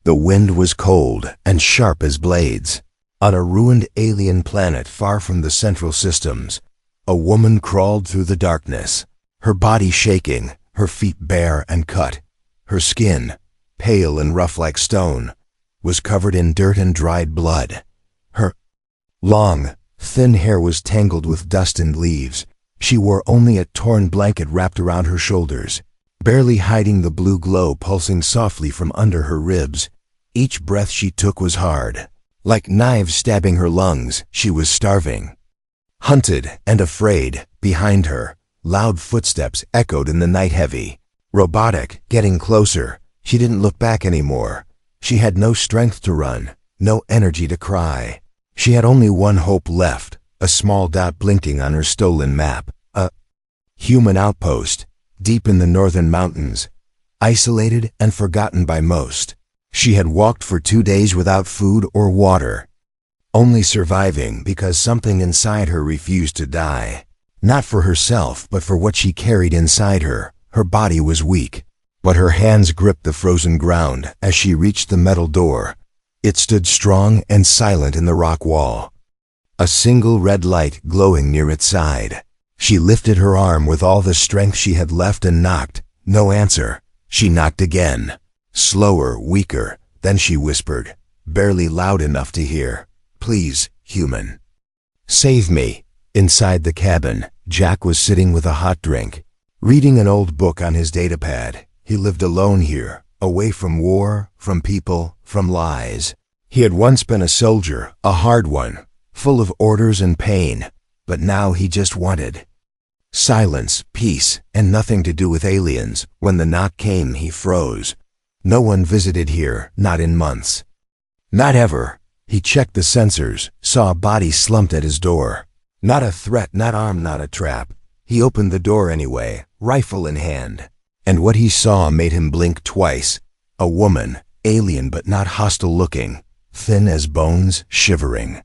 The wind was cold and sharp as blades. On a ruined alien planet far from the central systems, a woman crawled through the darkness, her body shaking, her feet bare and cut. Her skin, pale and rough like stone, was covered in dirt and dried blood. Her long, thin hair was tangled with dust and leaves. She wore only a torn blanket wrapped around her shoulders, barely hiding the blue glow pulsing softly from under her ribs. Each breath she took was hard, like knives stabbing her lungs. She was starving. Hunted and afraid, behind her, loud footsteps echoed in the night, heavy, robotic, getting closer. She didn't look back anymore. She had no strength to run, no energy to cry. She had only one hope left, a small dot blinking on her stolen map. A human outpost, deep in the northern mountains, isolated and forgotten by most. She had walked for 2 days without food or water, only surviving because something inside her refused to die. Not for herself, but for what she carried inside her. Her body was weak, but her hands gripped the frozen ground as she reached the metal door. It stood strong and silent in the rock wall, a single red light glowing near its side. She lifted her arm with all the strength she had left and knocked. No answer. She knocked again, slower, weaker. Then she whispered, barely loud enough to hear, "Please, human, save me." Inside the cabin, Jack was sitting with a hot drink, reading an old book on his datapad. He lived alone here, away from war, from people, from lies. He had once been a soldier, a hard one, full of orders and pain, but now he just wanted silence, peace, and nothing to do with aliens. When the knock came, he froze. No one visited here, not in months. Not ever. He checked the sensors, saw a body slumped at his door. Not a threat, not armed, not a trap. He opened the door anyway, rifle in hand. And what he saw made him blink twice. A woman, alien but not hostile looking, thin as bones, shivering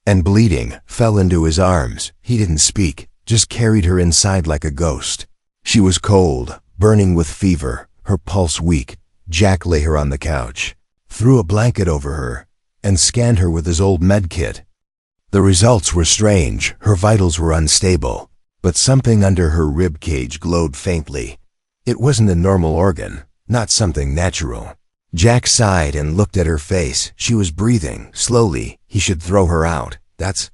and bleeding, fell into his arms. He didn't speak, just carried her inside like a ghost. She was cold, burning with fever, her pulse weak. Jack lay her on the couch, threw a blanket over her, and scanned her with his old med kit. The results were strange. Her vitals were unstable, but something under her rib cage glowed faintly. It wasn't a normal organ, not something natural. Jack sighed and looked at her face. She was breathing slowly. He should throw her out. That's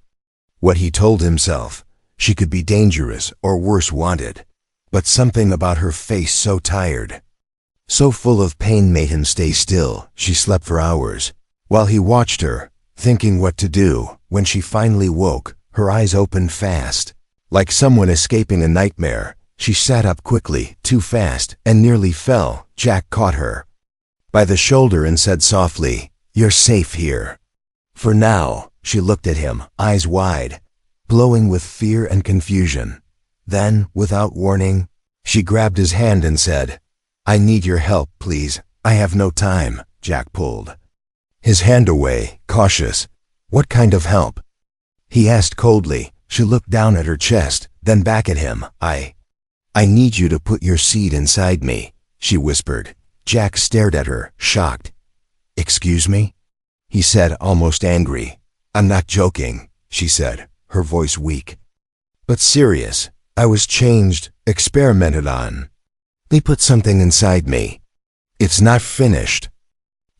what he told himself. She could be dangerous or worse, wanted. But something about her face, so tired, so full of pain, made him stay still. She slept for hours, while he watched her, thinking what to do. When she finally woke, her eyes opened fast, like someone escaping a nightmare. She sat up quickly, too fast, and nearly fell. Jack caught her by the shoulder and said softly, "You're safe here. For now." She looked at him, eyes wide, glowing with fear and confusion. Then, without warning, she grabbed his hand and said, "I need your help, please. I have no time." Jack pulled his hand away, cautious. "What kind of help?" he asked coldly. She looked down at her chest, then back at him. I need you to put your seed inside me," she whispered. Jack stared at her, shocked. "Excuse me?" he said, almost angry. "I'm not joking," she said, her voice weak, but serious. "I was changed, experimented on. They put something inside me. It's not finished.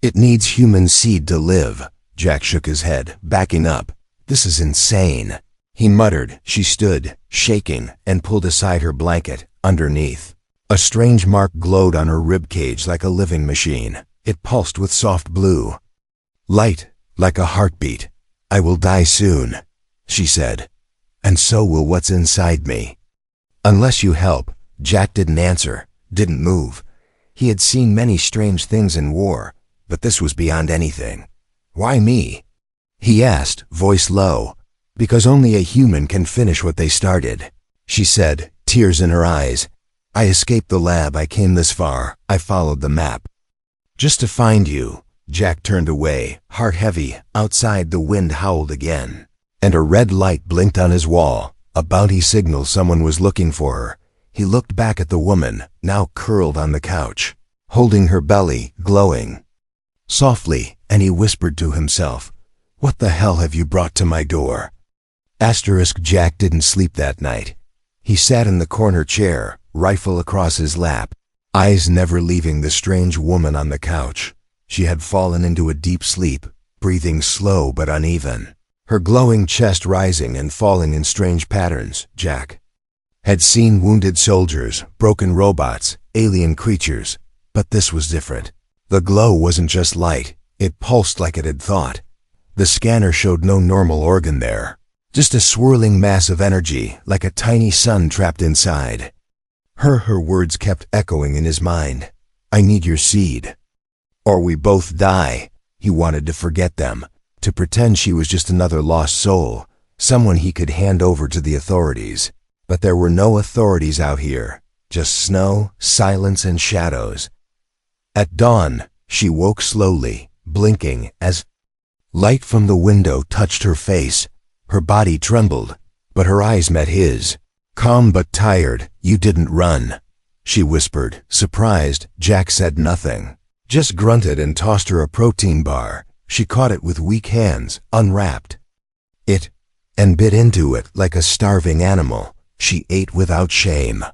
It needs human seed to live." Jack shook his head, backing up. "This is insane," he muttered. She stood, shaking, and pulled aside her blanket. Underneath, a strange mark glowed on her rib cage like a living machine. It pulsed with soft blue light, like a heartbeat. "I will die soon," she said, "and so will what's inside me. Unless you help." Jack didn't answer, didn't move. He had seen many strange things in war, but this was beyond anything. "Why me?" he asked, voice low. "Because only a human can finish what they started," she said, tears in her eyes. "I escaped the lab. I came this far. I followed the map, just to find you." Jack turned away, heart heavy. Outside, the wind howled again, and a red light blinked on his wall. A bounty signal someone was looking for her. He looked back at the woman, now curled on the couch, holding her belly, glowing. softly, and he whispered to himself, "What the hell have you brought to my door?" Jack didn't sleep that night. He sat in the corner chair, rifle across his lap, eyes never leaving the strange woman on the couch. She had fallen into a deep sleep, breathing slow but uneven, her glowing chest rising and falling in strange patterns. Jack had seen wounded soldiers, broken robots, alien creatures, but this was different. The glow wasn't just light, it pulsed like it had thought. The scanner showed no normal organ there, just a swirling mass of energy, like a tiny sun trapped inside. Her words kept echoing in his mind. "I need your seed, or we both die." He wanted to forget them, to pretend she was just another lost soul, someone he could hand over to the authorities. But there were no authorities out here, just snow, silence, and shadows. At dawn, she woke slowly, blinking as light from the window touched her face. Her body trembled, but her eyes met his. "Calm but tired, you didn't run," she whispered. Surprised, Jack said nothing, just grunted and tossed her a protein bar. She caught it with weak hands, unwrapped it, and bit into it like a starving animal. She ate without shame,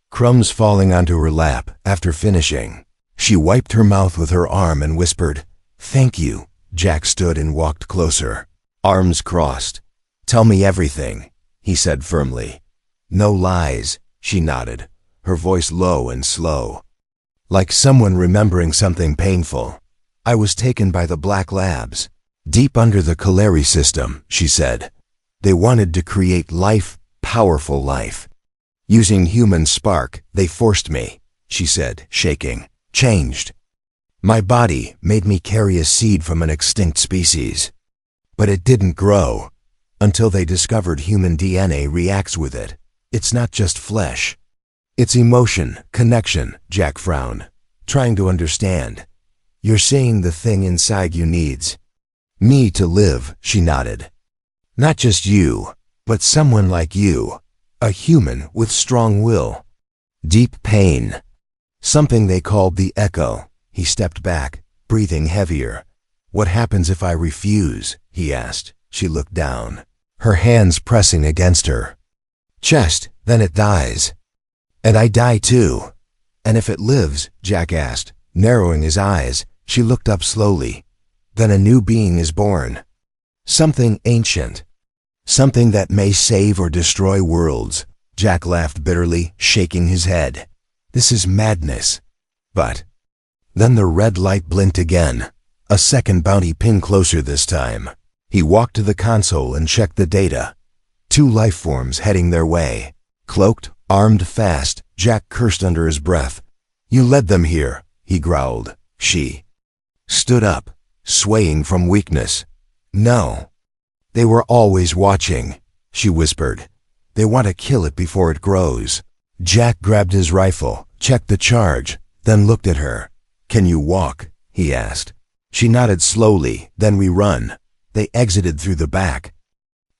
crumbs falling onto her lap. After finishing, she wiped her mouth with her arm and whispered, "Thank you." Jack stood and walked closer, arms crossed. "Tell me everything," he said firmly. "No lies," she nodded, her voice low and slow, like someone remembering something painful. "I was taken by the Black Labs, deep under the Kaleri system," she said. "They wanted to create life, powerful life. Using human spark, they forced me," she said, shaking. "Changed my body, made me carry a seed from an extinct species. But it didn't grow until they discovered human DNA reacts with it. It's not just flesh. It's emotion, connection." Jack frowned, trying to understand. "You're saying the thing inside you needs me to live," she nodded. "Not just you, but someone like you, a human with strong will, deep pain, something they called the echo." He stepped back, breathing heavier. "What happens if I refuse?" he asked. She looked down, her hands pressing against her chest. "Then it dies. And I die too." "And if it lives?" Jack asked, narrowing his eyes. She looked up slowly. "Then a new being is born. Something ancient. Something that may save or destroy worlds." Jack laughed bitterly, shaking his head. "This is madness." But then the red light blinked again, a second bounty pin closer this time. He walked to the console and checked the data. 2 life forms heading their way. Cloaked, armed, fast. Jack cursed under his breath. "You led them here," he growled. She stood up, swaying from weakness. "No. They were always watching," she whispered. "They want to kill it before it grows." Jack grabbed his rifle, checked the charge, then looked at her. "Can you walk?" he asked. She nodded slowly. "Then we run." They exited through the back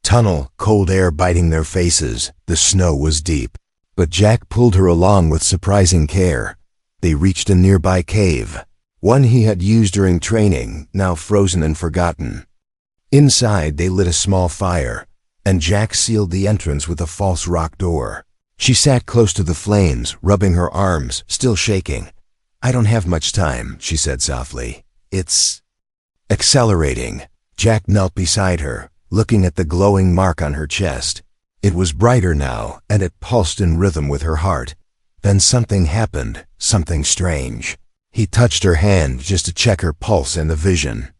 tunnel, cold air biting their faces. The snow was deep, but Jack pulled her along with surprising care. They reached a nearby cave, one he had used during training, now frozen and forgotten. Inside, they lit a small fire, and Jack sealed the entrance with a false rock door. She sat close to the flames, rubbing her arms, still shaking. "I don't have much time," she said softly. "It's accelerating." Jack knelt beside her, looking at the glowing mark on her chest. It was brighter now, and it pulsed in rhythm with her heart. Then something happened, something strange. He touched her hand just to check her pulse, and the vision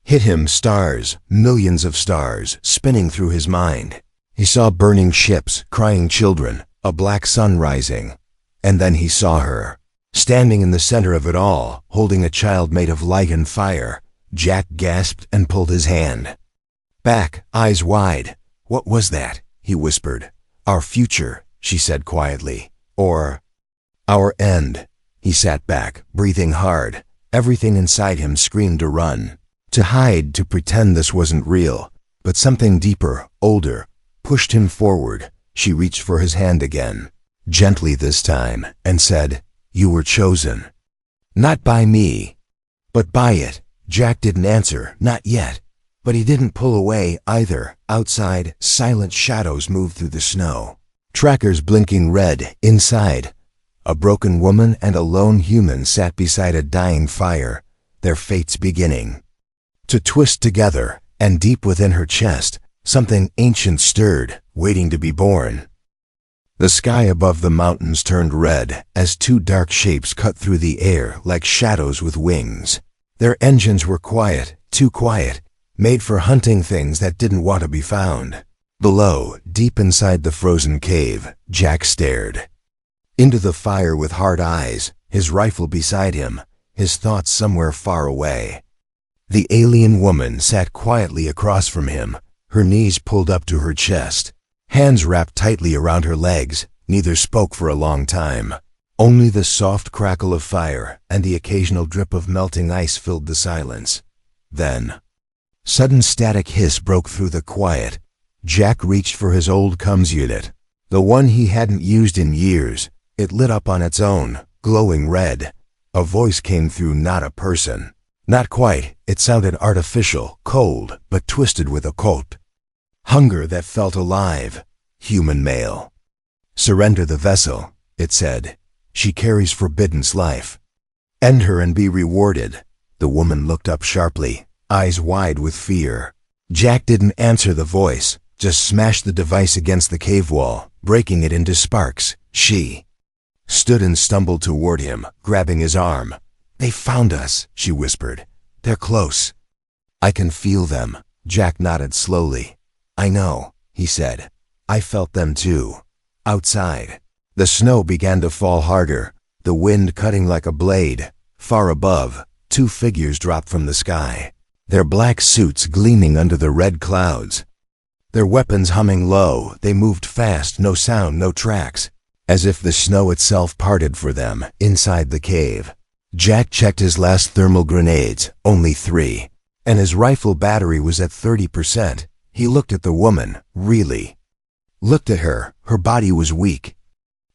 hit him. Stars, millions of stars, spinning through his mind. He saw burning ships, crying children, a black sun rising. And then he saw her, standing in the center of it all, holding a child made of light and fire. Jack gasped and pulled his hand back, eyes wide. "What was that?" he whispered. "Our future," she said quietly. "Or our end." He sat back, breathing hard. Everything inside him screamed to run, to hide, to pretend this wasn't real. But something deeper, older, pushed him forward. She reached for his hand again, gently this time, and said, "You were chosen. Not by me, But by it, Jack didn't answer, not yet. But he didn't pull away either. Outside, silent shadows moved through the snow. Trackers blinking red. Inside, a broken woman and a lone human sat beside a dying fire, their fates beginning to twist together, and deep within her chest, something ancient stirred, waiting to be born. The sky above the mountains turned red as two dark shapes cut through the air like shadows with wings. Their engines were quiet, too quiet, made for hunting things that didn't want to be found. Below, deep inside the frozen cave, Jack stared into the fire with hard eyes, his rifle beside him, his thoughts somewhere far away. The alien woman sat quietly across from him, her knees pulled up to her chest, hands wrapped tightly around her legs. Neither spoke for a long time. Only the soft crackle of fire and the occasional drip of melting ice filled the silence. Then, sudden static hiss broke through the quiet. Jack reached for his old comms unit, the one he hadn't used in years. It lit up on its own, glowing red. A voice came through, not a person. Not quite. It sounded artificial, cold, but twisted with occult hunger that felt alive. Human male. "Surrender the vessel," it said. "She carries Forbidden's life. End her and be rewarded." The woman looked up sharply, eyes wide with fear. Jack didn't answer the voice, just smashed the device against the cave wall, breaking it into sparks. She stood and stumbled toward him, grabbing his arm. "They found us," she whispered. "They're close." "I can feel them." Jack nodded slowly. "I know," he said. "I felt them too." Outside, the snow began to fall harder, the wind cutting like a blade. Far above, two figures dropped from the sky, their black suits gleaming under the red clouds. Their weapons humming low, they moved fast, no sound, no tracks, as if the snow itself parted for them. Inside the cave, Jack checked his last thermal grenades, only 3, and his rifle battery was at 30%. He looked at the woman, really looked at her. Her body was weak,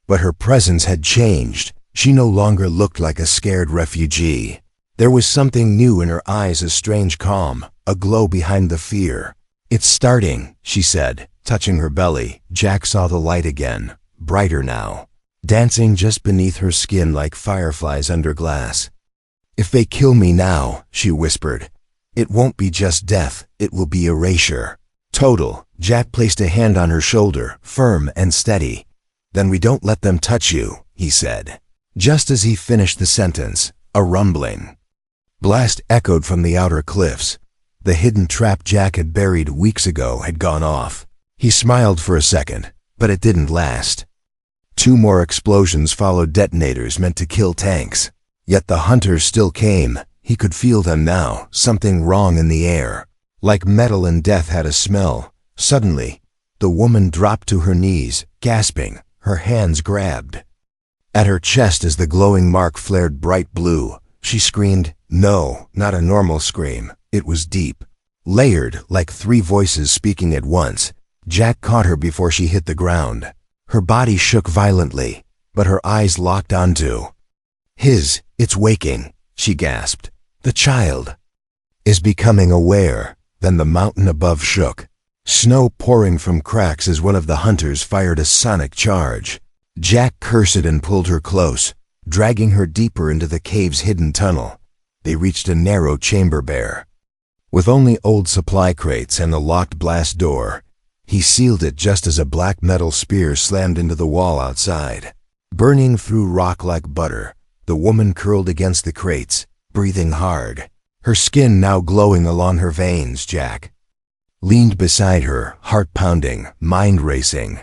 but her presence had changed. She no longer looked like a scared refugee. There was something new in her eyes, a strange calm, a glow behind the fear. "It's starting," she said, touching her belly. Jack saw the light again, brighter now, dancing just beneath her skin like fireflies under glass. "If they kill me now," she whispered, "it won't be just death, it will be erasure. Total." Jack placed a hand on her shoulder, firm and steady. "Then we don't let them touch you," he said. Just as he finished the sentence, a rumbling blast echoed from the outer cliffs. The hidden trap Jack had buried weeks ago had gone off. He smiled for a second, but it didn't last. 2 more explosions followed, detonators meant to kill tanks. Yet the hunters still came. He could feel them now, something wrong in the air. Like metal and death had a smell. Suddenly, the woman dropped to her knees, gasping, her hands grabbed at her chest as the glowing mark flared bright blue. She screamed. No, not a normal scream. It was deep, layered, like 3 voices speaking at once. Jack caught her before she hit the ground. Her body shook violently, but her eyes locked onto his. "It's waking," she gasped. "The child is becoming aware." Then the mountain above shook, snow pouring from cracks as one of the hunters fired a sonic charge. Jack cursed and pulled her close, dragging her deeper into the cave's hidden tunnel. They reached a narrow chamber bare, with only old supply crates and a locked blast door. He sealed it just as a black metal spear slammed into the wall outside. Burning through rock like butter, the woman curled against the crates, breathing hard, her skin now glowing along her veins. Jack leaned beside her, heart pounding, mind racing.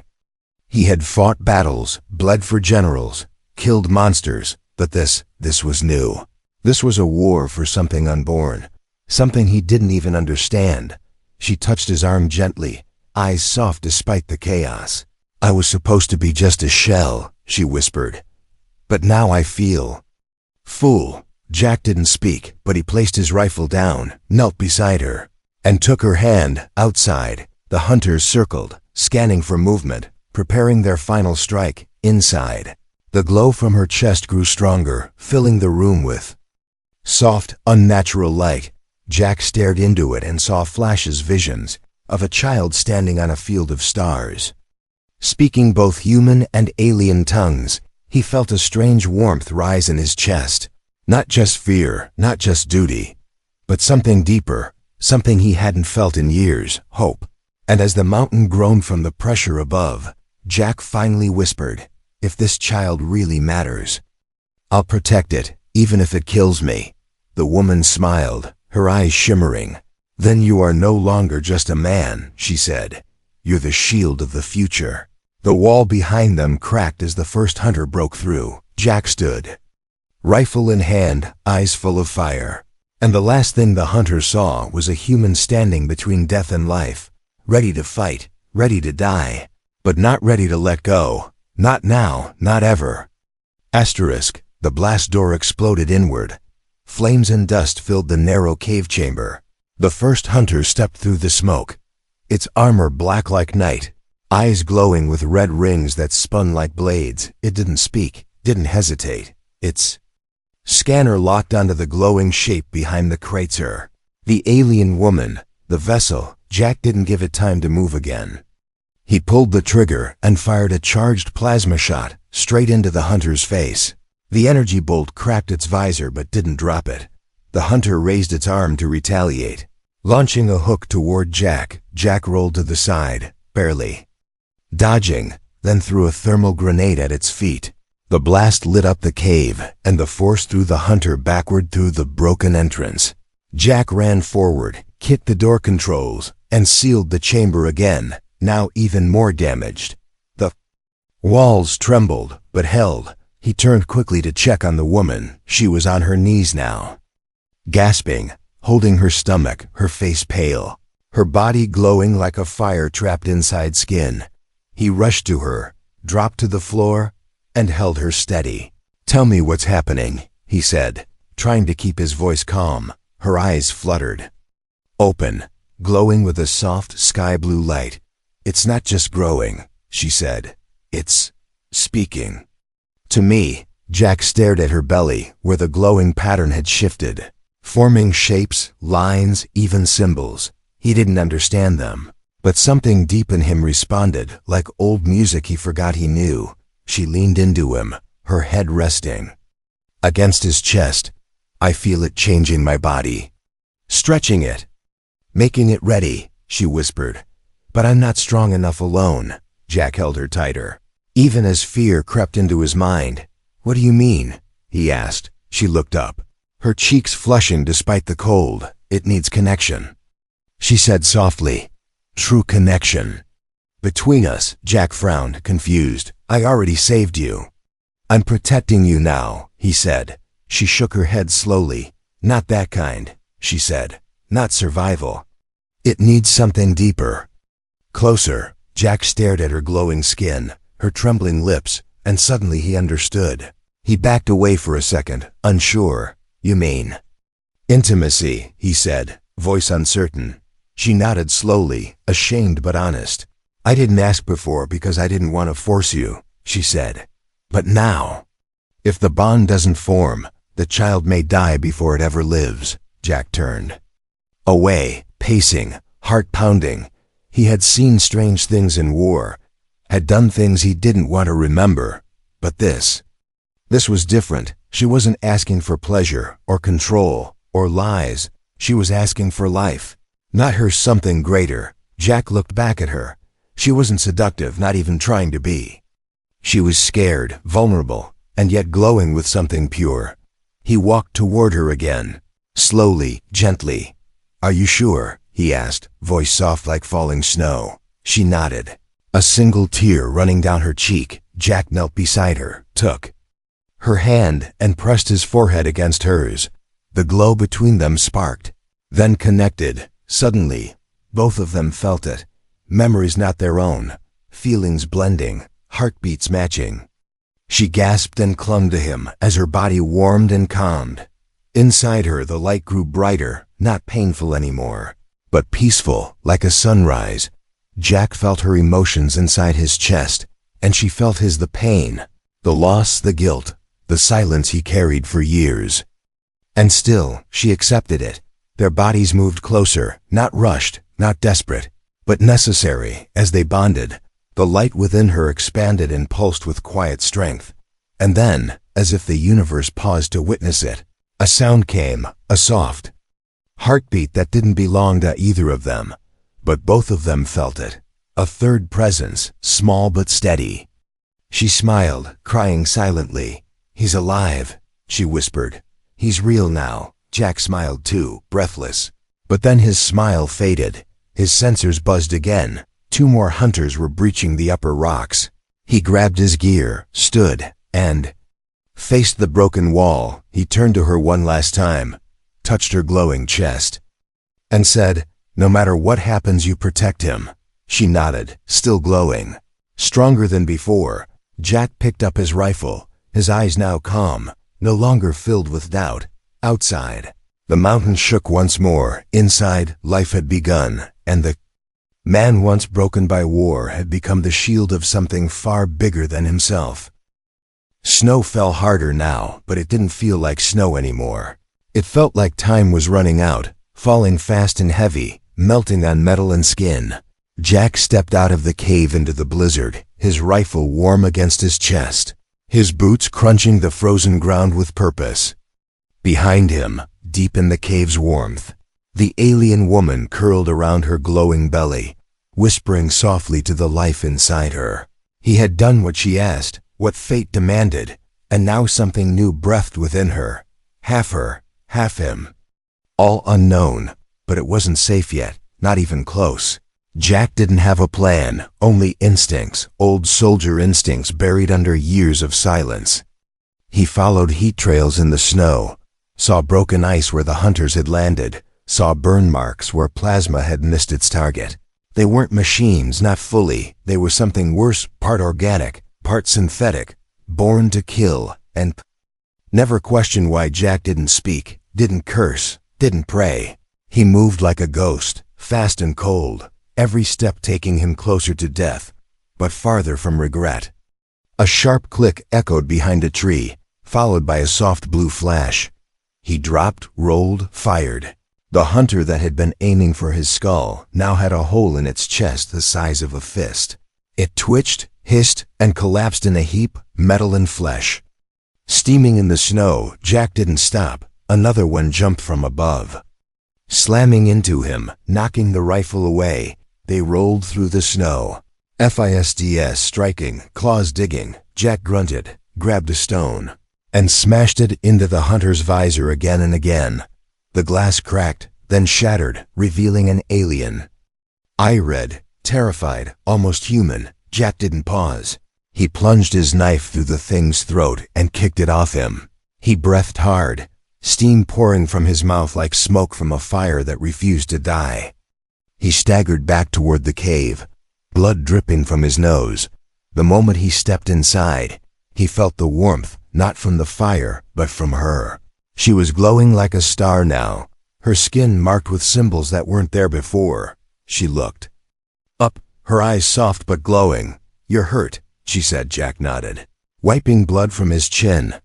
He had fought battles, bled for generals, killed monsters, but this was new. This was a war for something unborn, something he didn't even understand. She touched his arm gently, eyes soft despite the chaos. "I was supposed to be just a shell," she whispered. "But now I feel." "Fool." Jack didn't speak, but he placed his rifle down, knelt beside her, and took her hand. Outside, the hunters circled, scanning for movement, preparing their final strike. Inside, the glow from her chest grew stronger, filling the room with Soft, unnatural light. Jack stared into it and saw flashes, visions of a child standing on a field of stars. Speaking both human and alien tongues, he felt a strange warmth rise in his chest. Not just fear, not just duty, but something deeper, something he hadn't felt in years, hope. And as the mountain groaned from the pressure above, Jack finally whispered, "If this child really matters, I'll protect it, even if it kills me." The woman smiled, her eyes shimmering. "Then you are no longer just a man," she said. "You're the shield of the future." The wall behind them cracked as the first hunter broke through. Jack stood, rifle in hand, eyes full of fire. And the last thing the hunter saw was a human standing between death and life, ready to fight, ready to die, but not ready to let go. Not now, not ever. Asterisk, the blast door exploded inward. Flames and dust filled the narrow cave chamber. The first hunter stepped through the smoke, its armor black like night, eyes glowing with red rings that spun like blades. It didn't speak, didn't hesitate. Its scanner locked onto the glowing shape behind the crater. The alien woman, the vessel. Jack didn't give it time to move again. He pulled the trigger and fired a charged plasma shot straight into the hunter's face. The energy bolt cracked its visor but didn't drop it. The hunter raised its arm to retaliate, launching a hook toward Jack. Jack rolled to the side, barely dodging, then threw a thermal grenade at its feet. The blast lit up the cave, and the force threw the hunter backward through the broken entrance. Jack ran forward, kicked the door controls, and sealed the chamber again, now even more damaged. The walls trembled, but held. He turned quickly to check on the woman. She was on her knees now, gasping, holding her stomach, her face pale, her body glowing like a fire trapped inside skin. He rushed to her, dropped to the floor, and held her steady. "Tell me what's happening," he said, trying to keep his voice calm. Her eyes fluttered, open, glowing with a soft sky blue light. "It's not just growing," she said. "It's speaking to me." Jack stared at her belly, where the glowing pattern had shifted, forming shapes, lines, even symbols. He didn't understand them, but something deep in him responded, like old music he forgot he knew. She leaned into him, her head resting against his chest. "I feel it changing my body, stretching it, making it ready," she whispered. "But I'm not strong enough alone." Jack held her tighter, even as fear crept into his mind. "What do you mean?" he asked. She looked up, her cheeks flushing despite the cold. "It needs connection," she said softly. "True connection." "Between us," Jack frowned, confused. "I already saved you." "I'm protecting you now," he said. She shook her head slowly. "Not that kind," she said. "Not survival. It needs something deeper." Closer, Jack stared at her glowing skin, her trembling lips, and suddenly he understood. He backed away for a second, unsure. "You mean intimacy," he said, voice uncertain. She nodded slowly, ashamed but honest. "I didn't ask before because I didn't want to force you," she said. "But now, if the bond doesn't form, the child may die before it ever lives." Jack turned away, pacing, heart pounding. He had seen strange things in war, had done things he didn't want to remember. But this was different. She wasn't asking for pleasure, or control, or lies. She was asking for life. Not her something greater. Jack looked back at her. She wasn't seductive, not even trying to be. She was scared, vulnerable, and yet glowing with something pure. He walked toward her again, slowly, gently. "Are you sure?" he asked, voice soft like falling snow. She nodded, a single tear running down her cheek. Jack knelt beside her, took her hand, and pressed his forehead against hers. The glow between them sparked, then connected. Suddenly, both of them felt it. Memories not their own, feelings blending, heartbeats matching. She gasped and clung to him as her body warmed and calmed. Inside her the light grew brighter, not painful anymore, but peaceful, like a sunrise. Jack felt her emotions inside his chest, and she felt the pain, the loss, the guilt, the silence he carried for years. And still, she accepted it. Their bodies moved closer, not rushed, not desperate, but necessary. As they bonded, the light within her expanded and pulsed with quiet strength. And then, as if the universe paused to witness it, a sound came, a soft heartbeat that didn't belong to either of them, but both of them felt it. A third presence, small but steady. She smiled, crying silently. "He's alive," she whispered. "He's real now." Jack smiled too, breathless. But then his smile faded. His sensors buzzed again. 2 more hunters were breaching the upper rocks. He grabbed his gear, stood, and faced the broken wall. He turned to her one last time, touched her glowing chest, and said, "No matter what happens, you protect him." She nodded, still glowing. Stronger than before, Jack picked up his rifle, his eyes now calm, no longer filled with doubt. Outside, the mountain shook once more. Inside, life had begun, and the man once broken by war had become the shield of something far bigger than himself. Snow fell harder now, but it didn't feel like snow anymore. It felt like time was running out, falling fast and heavy, melting on metal and skin. Jack stepped out of the cave into the blizzard, his rifle warm against his chest, his boots crunching the frozen ground with purpose. Behind him, deep in the cave's warmth, the alien woman curled around her glowing belly, whispering softly to the life inside her. He had done what she asked, what fate demanded, and now something new breathed within her. Half her, half him. All unknown, but it wasn't safe yet, not even close. Jack didn't have a plan, only instincts, old soldier instincts buried under years of silence. He followed heat trails in the snow, saw broken ice where the hunters had landed, saw burn marks where plasma had missed its target. They weren't machines, not fully. They were something worse, part organic, part synthetic, born to kill, and never questioned why Jack didn't speak, didn't curse, didn't pray. He moved like a ghost, fast and cold, every step taking him closer to death, but farther from regret. A sharp click echoed behind a tree, followed by a soft blue flash. He dropped, rolled, fired. The hunter that had been aiming for his skull now had a hole in its chest the size of a fist. It twitched, hissed, and collapsed in a heap, metal and flesh. Steaming in the snow, Jack didn't stop. Another one jumped from above, slamming into him, knocking the rifle away. They rolled through the snow. FISDS striking, claws digging. Jack grunted, grabbed a stone, and smashed it into the hunter's visor again and again. The glass cracked, then shattered, revealing an alien. Eye-red, terrified, almost human, Jack didn't pause. He plunged his knife through the thing's throat and kicked it off him. He breathed hard, steam pouring from his mouth like smoke from a fire that refused to die. He staggered back toward the cave, blood dripping from his nose. The moment he stepped inside, he felt the warmth, not from the fire, but from her. She was glowing like a star now, her skin marked with symbols that weren't there before. She looked up, her eyes soft but glowing. "You're hurt," she said. Jack nodded, wiping blood from his chin.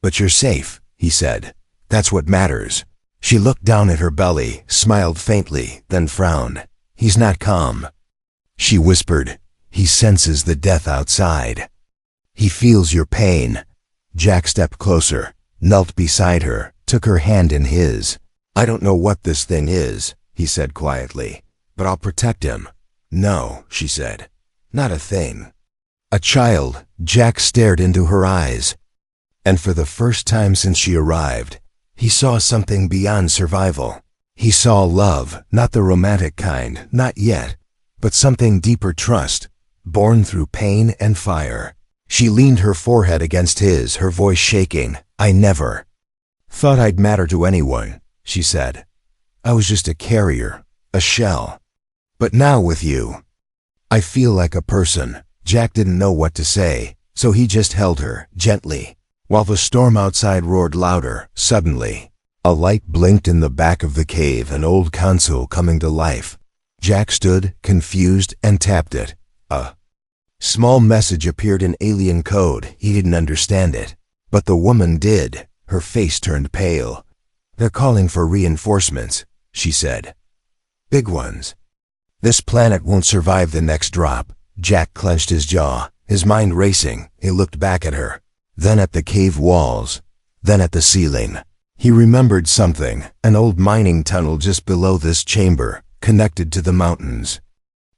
"But you're safe," he said. "That's what matters." She looked down at her belly, smiled faintly, then frowned. "He's not calm," she whispered. "He senses the death outside. He feels your pain." Jack stepped closer, knelt beside her, took her hand in his. "I don't know what this thing is," he said quietly, "but I'll protect him." "No," she said, "not a thing." A child, Jack stared into her eyes, and for the first time since she arrived, he saw something beyond survival. He saw love, not the romantic kind, not yet, but something deeper, trust, born through pain and fire. She leaned her forehead against his, her voice shaking. "I never thought I'd matter to anyone," she said. "I was just a carrier, a shell. But now with you, I feel like a person." Jack didn't know what to say, so he just held her, gently, while the storm outside roared louder. Suddenly, a light blinked in the back of the cave, an old console coming to life. Jack stood, confused, and tapped it. A small message appeared in alien code. He didn't understand it, but the woman did. Her face turned pale. "They're calling for reinforcements," she said. "Big ones. This planet won't survive the next drop." Jack clenched his jaw, his mind racing. He looked back at her, then at the cave walls, then at the ceiling. He remembered something, an old mining tunnel just below this chamber, connected to the mountains.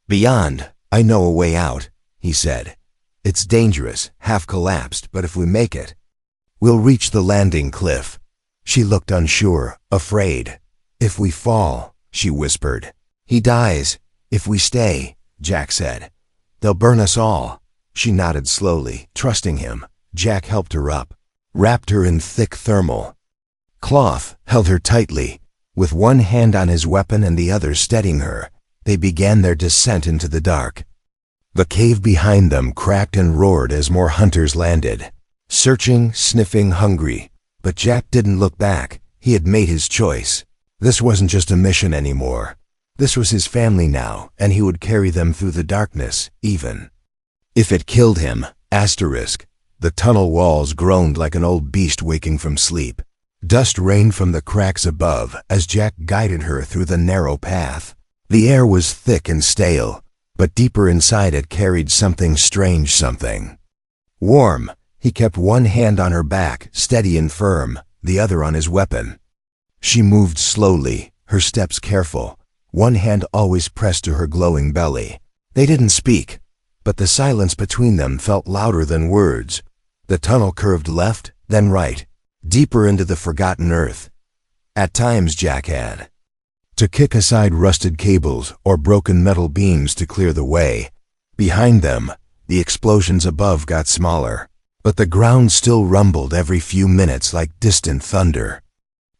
"Beyond, I know a way out," he said. "It's dangerous, half collapsed, but if we make it, we'll reach the landing cliff." She looked unsure, afraid. "If we fall," she whispered. "He dies. If we stay," Jack said. "They'll burn us all." She nodded slowly, trusting him. Jack helped her up, wrapped her in thick thermal cloth, held her tightly. With one hand on his weapon and the other steadying her, they began their descent into the dark. The cave behind them cracked and roared as more hunters landed, searching, sniffing, hungry. But Jack didn't look back. He had made his choice. This wasn't just a mission anymore. This was his family now, and he would carry them through the darkness, even if it killed him. The tunnel walls groaned like an old beast waking from sleep. Dust rained from the cracks above as Jack guided her through the narrow path. The air was thick and stale, but deeper inside it carried something strange, something warm. He kept one hand on her back, steady and firm, the other on his weapon. She moved slowly, her steps careful, one hand always pressed to her glowing belly. They didn't speak, but the silence between them felt louder than words. The tunnel curved left, then right, deeper into the forgotten earth. At times Jack had to kick aside rusted cables or broken metal beams to clear the way. Behind them, the explosions above got smaller, but the ground still rumbled every few minutes like distant thunder.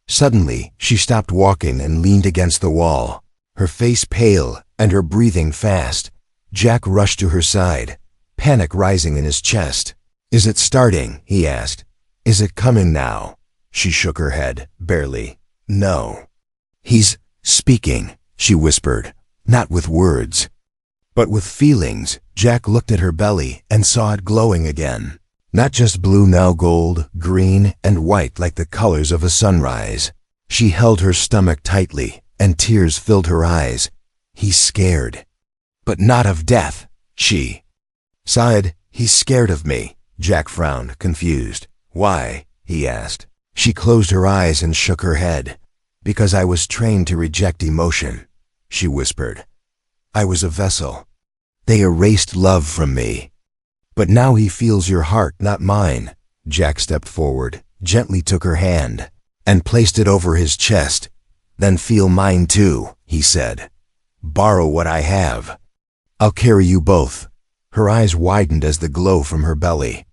Suddenly, she stopped walking and leaned against the wall, her face pale and her breathing fast. Jack rushed to her side, panic rising in his chest. "Is it starting?" he asked. "Is it coming now?" She shook her head, barely. "No." "He's speaking," she whispered, not with words, but with feelings. Jack looked at her belly and saw it glowing again. Not just blue, now gold, green, and white like the colors of a sunrise. She held her stomach tightly, and tears filled her eyes. "He's scared." "But not of death," she sighed. "He's scared of me." Jack frowned, confused. "Why?" he asked. She closed her eyes and shook her head. "Because I was trained to reject emotion," she whispered. "I was a vessel. They erased love from me. But now he feels your heart, not mine." Jack stepped forward, gently took her hand, and placed it over his chest. "Then feel mine too," he said. "Borrow what I have. I'll carry you both." Her eyes widened as the glow from her belly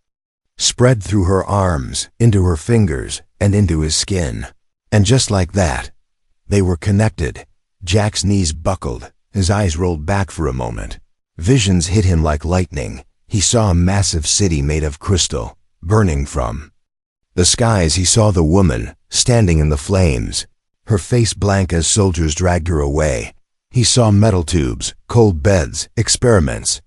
spread through her arms, into her fingers, and into his skin. And just like that, they were connected. Jack's knees buckled, his eyes rolled back for a moment. Visions hit him like lightning. He saw a massive city made of crystal, burning from the skies. He saw the woman, standing in the flames, her face blank as soldiers dragged her away. He saw metal tubes, cold beds, experiments,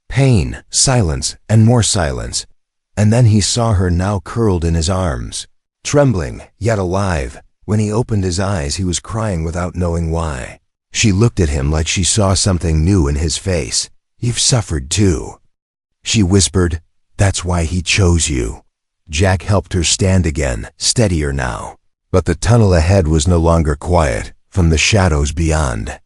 pain, silence, and more silence. And then he saw her now curled in his arms, trembling, yet alive. When he opened his eyes, he was crying without knowing why. She looked at him like she saw something new in his face. "You've suffered too," she whispered. "That's why he chose you." Jack helped her stand again, steadier now. But the tunnel ahead was no longer quiet. From the shadows beyond,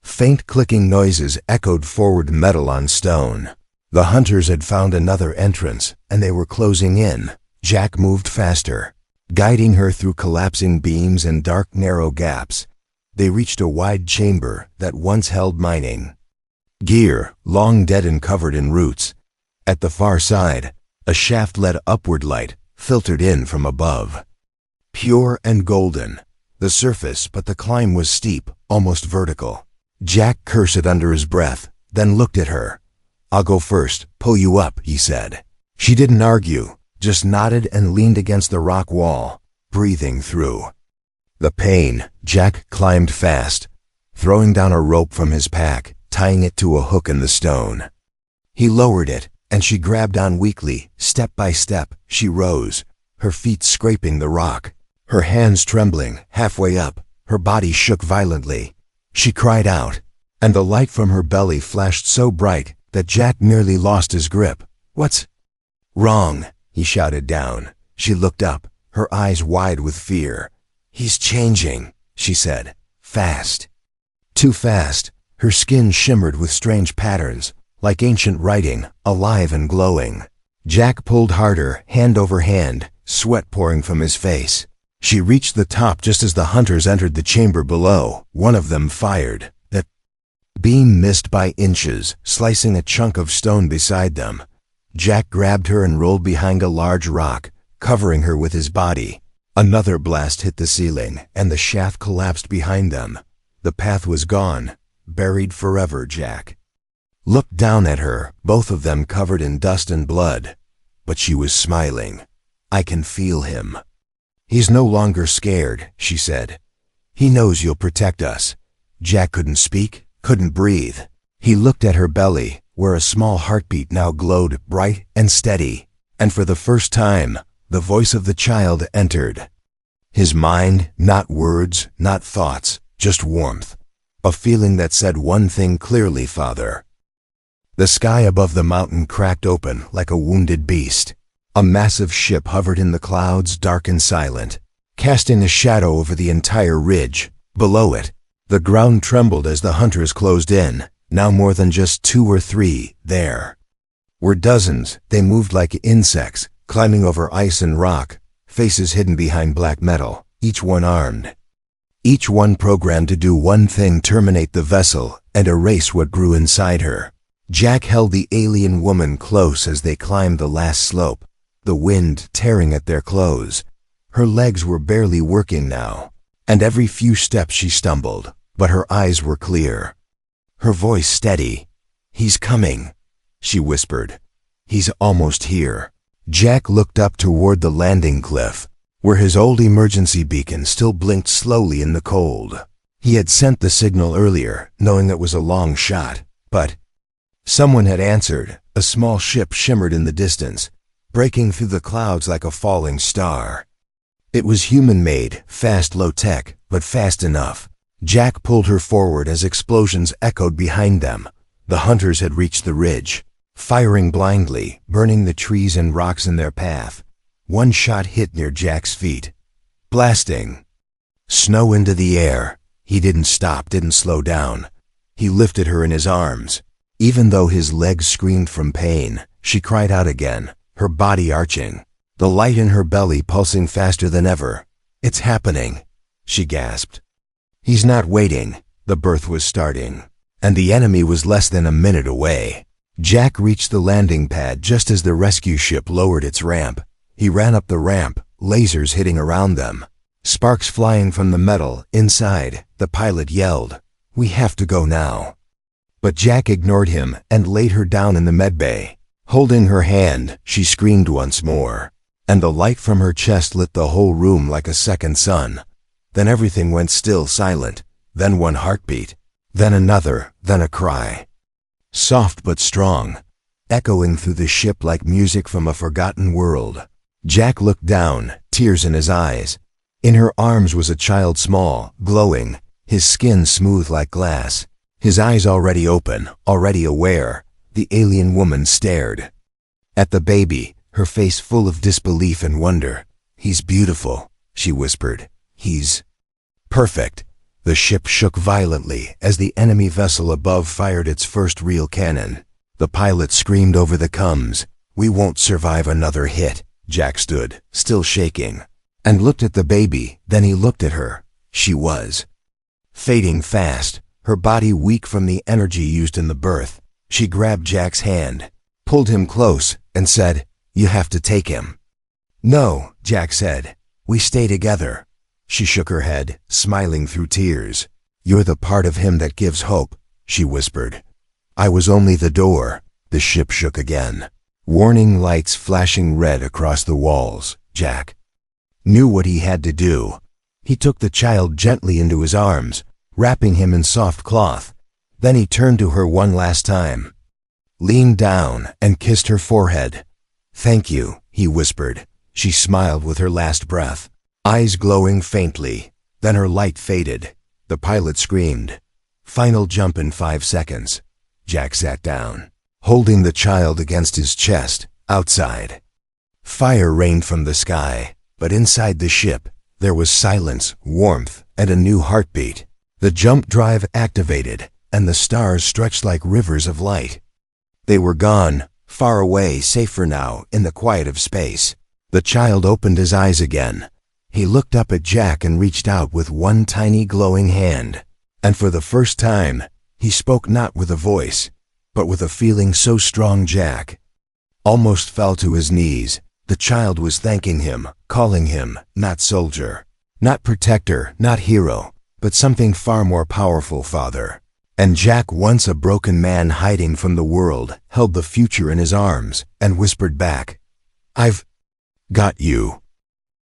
faint clicking noises echoed forward, metal on stone. The hunters had found another entrance, and they were closing in. Jack moved faster, guiding her through collapsing beams and dark, narrow gaps. They reached a wide chamber that once held mining gear, long dead and covered in roots. At the far side, a shaft led upward. Light filtered in from above, pure and golden. The surface, but the climb was steep, almost vertical. Jack cursed under his breath, then looked at her. "I'll go first, pull you up," he said. She didn't argue, just nodded and leaned against the rock wall, breathing through the pain. Jack climbed fast, throwing down a rope from his pack, tying it to a hook in the stone. He lowered it, and she grabbed on weakly. Step by step, she rose, her feet scraping the rock. her hands trembling, halfway up, her body shook violently. She cried out, and the light from her belly flashed so bright that Jack nearly lost his grip. "What's wrong?" he shouted down. She looked up, her eyes wide with fear. "He's changing," she said. "Fast." Too fast. Her skin shimmered with strange patterns, like ancient writing, alive and glowing. Jack pulled harder, hand over hand, sweat pouring from his face. She reached the top just as the hunters entered the chamber below. One of them fired. That beam missed by inches, slicing a chunk of stone beside them. Jack grabbed her and rolled behind a large rock, covering her with his body. Another blast hit the ceiling, and the shaft collapsed behind them. The path was gone, buried forever. Jack looked down at her, both of them covered in dust and blood. But she was smiling. "I can feel him. He's no longer scared," she said. "He knows you'll protect us." Jack couldn't speak, couldn't breathe. He looked at her belly, where a small heartbeat now glowed bright and steady. And for the first time, the voice of the child entered. His mind, not words, not thoughts, just warmth. A feeling that said one thing clearly, "Father." The sky above the mountain cracked open like a wounded beast. A massive ship hovered in the clouds, dark and silent, casting a shadow over the entire ridge. Below it, the ground trembled as the hunters closed in. Now more than just 2 or 3, there were dozens. They moved like insects, climbing over ice and rock, faces hidden behind black metal, each one armed. Each one programmed to do one thing: terminate the vessel and erase what grew inside her. Jack held the alien woman close as they climbed the last slope, the wind tearing at their clothes. Her legs were barely working now, and every few steps she stumbled, but her eyes were clear. Her voice steady. "He's coming," she whispered. "He's almost here." Jack looked up toward the landing cliff, where his old emergency beacon still blinked slowly in the cold. He had sent the signal earlier, knowing it was a long shot, but someone had answered. A small ship shimmered in the distance, breaking through the clouds like a falling star. It was human-made, fast, low-tech, but fast enough. Jack pulled her forward as explosions echoed behind them. The hunters had reached the ridge, firing blindly, burning the trees and rocks in their path. One shot hit near Jack's feet, blasting snow into the air. He didn't stop, didn't slow down. He lifted her in his arms. Even though his legs screamed from pain, she cried out again, her body arching, the light in her belly pulsing faster than ever. "It's happening," she gasped. He's not waiting. The birth was starting, and the enemy was less than a minute away. Jack reached the landing pad just as the rescue ship lowered its ramp. He ran up the ramp, lasers hitting around them, sparks flying from the metal. Inside, the pilot yelled, "We have to go now." But Jack ignored him and laid her down in the medbay. Holding her hand, she screamed once more, and the light from her chest lit the whole room like a second sun. Then everything went still, silent. Then one heartbeat, then another, then a cry. Soft but strong, echoing through the ship like music from a forgotten world. Jack looked down, tears in his eyes. In her arms was a child, small, glowing, his skin smooth like glass. His eyes already open, already aware. The alien woman stared at the baby, her face full of disbelief and wonder. "He's beautiful," she whispered. "He's perfect." The ship shook violently as the enemy vessel above fired its first real cannon. The pilot screamed over the comms, "We won't survive another hit." Jack stood, still shaking, and looked at the baby. Then he looked at her. She was fading fast, her body weak from the energy used in the birth. She grabbed Jack's hand, pulled him close, and said, "You have to take him." "No," Jack said. "We stay together." She shook her head, smiling through tears. "You're the part of him that gives hope," she whispered. "I was only the door." The ship shook again, warning lights flashing red across the walls. Jack knew what he had to do. He took the child gently into his arms, wrapping him in soft cloth. Then he turned to her one last time, leaned down, and kissed her forehead. "Thank you," he whispered. She smiled with her last breath. eyes glowing faintly. Then her light faded. The pilot screamed. Final jump in 5 seconds. Jack sat down, holding the child against his chest, outside. Fire rained from the sky, but inside the ship, there was silence, warmth, and a new heartbeat. The jump drive activated, and the stars stretched like rivers of light. They were gone, far away, safer now, in the quiet of space. The child opened his eyes again. He looked up at Jack and reached out with one tiny glowing hand. And for the first time, he spoke not with a voice, but with a feeling so strong Jack almost fell to his knees. The child was thanking him, calling him, not soldier, not protector, not hero, but something far more powerful, father. And Jack, once a broken man hiding from the world, held the future in his arms and whispered back, "I've got you."